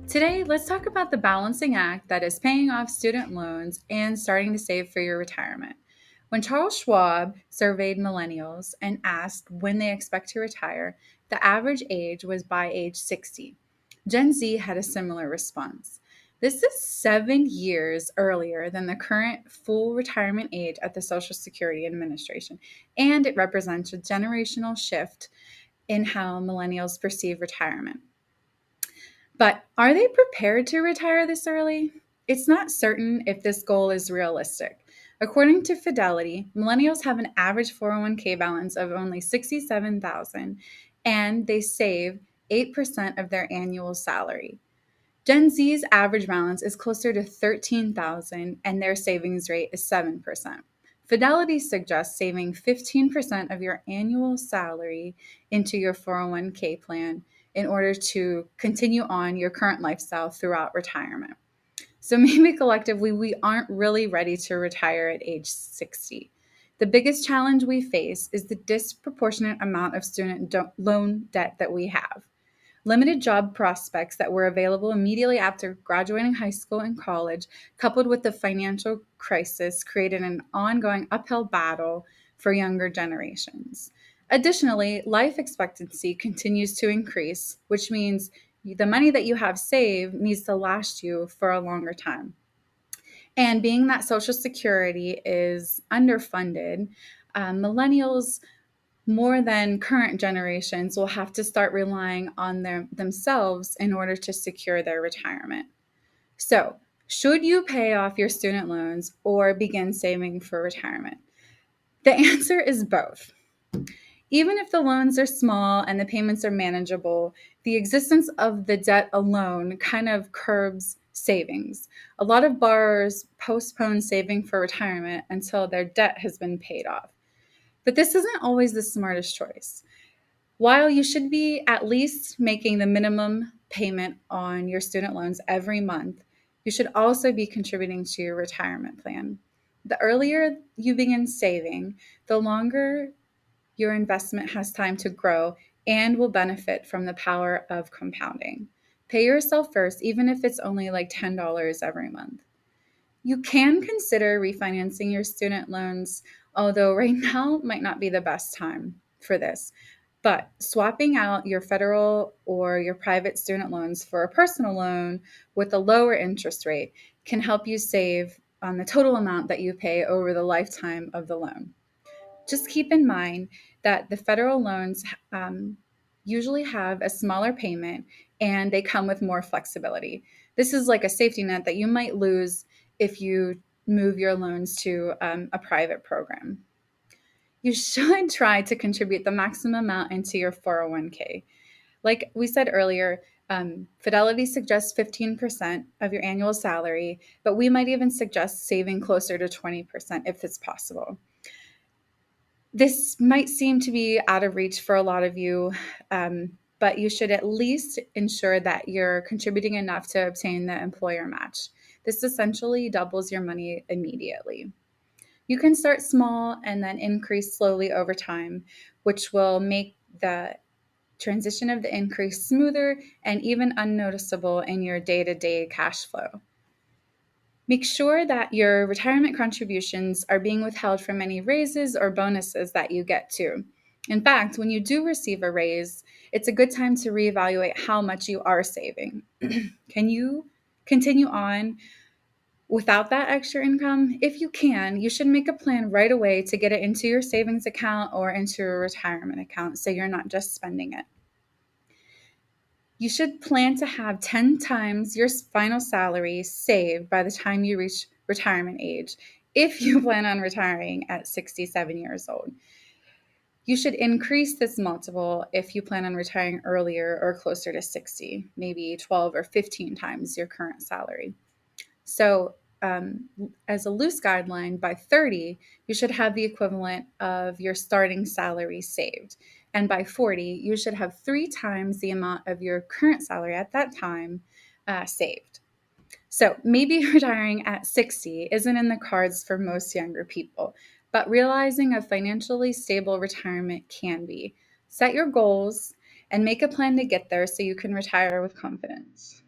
Today, let's talk about the balancing act that is paying off student loans and starting to save for your retirement. When Charles Schwab surveyed millennials and asked when they expect to retire, the average age was by age 60. Gen Z had a similar response. This is 7 years earlier than the current full retirement age at the Social Security Administration, and it represents a generational shift in how millennials perceive retirement. But are they prepared to retire this early? It's not certain if this goal is realistic. According to Fidelity, millennials have an average 401k balance of only 67,000 and they save 8% of their annual salary. Gen Z's average balance is closer to 13,000 and their savings rate is 7%. Fidelity suggests saving 15% of your annual salary into your 401k plan in order to continue on your current lifestyle throughout retirement. So maybe collectively, we aren't really ready to retire at age 60. The biggest challenge we face is the disproportionate amount of student loan debt that we have. Limited job prospects that were available immediately after graduating high school and college, coupled with the financial crisis, created an ongoing uphill battle for younger generations. Additionally, life expectancy continues to increase, which means the money that you have saved needs to last you for a longer time. And being that Social Security is underfunded, millennials more than current generations will have to start relying on themselves in order to secure their retirement. So, should you pay off your student loans or begin saving for retirement? The answer is both. Even if the loans are small and the payments are manageable, the existence of the debt alone kind of curbs savings. A lot of borrowers postpone saving for retirement until their debt has been paid off. But this isn't always the smartest choice. While you should be at least making the minimum payment on your student loans every month, you should also be contributing to your retirement plan. The earlier you begin saving, the longer your investment has time to grow and will benefit from the power of compounding. Pay yourself first, even if it's only like $10 every month. You can consider refinancing your student loans, although right now might not be the best time for this. But swapping out your federal or your private student loans for a personal loan with a lower interest rate can help you save on the total amount that you pay over the lifetime of the loan. Just keep in mind that the federal loans usually have a smaller payment and they come with more flexibility. This is like a safety net that you might lose if you move your loans to a private program. You should try to contribute the maximum amount into your 401k. Like we said earlier, Fidelity suggests 15% of your annual salary, but we might even suggest saving closer to 20% if it's possible. This might seem to be out of reach for a lot of you, but you should at least ensure that you're contributing enough to obtain the employer match. This essentially doubles your money immediately. You can start small and then increase slowly over time, which will make the transition of the increase smoother and even unnoticeable in your day-to-day cash flow. Make sure that your retirement contributions are being withheld from any raises or bonuses that you get too. In fact, when you do receive a raise, it's a good time to reevaluate how much you are saving. Can you continue on without that extra income? If you can, you should make a plan right away to get it into your savings account or into a retirement account so you're not just spending it. You should plan to have 10 times your final salary saved by the time you reach retirement age if you plan on retiring at 67 years old. You should increase this multiple if you plan on retiring earlier or closer to 60, maybe 12 or 15 times your current salary. So, as a loose guideline, by 30, you should have the equivalent of your starting salary saved. And by 40, you should have 3 times the amount of your current salary at that time saved. So maybe retiring at 60 isn't in the cards for most younger people, but realizing a financially stable retirement can be. Set your goals and make a plan to get there so you can retire with confidence.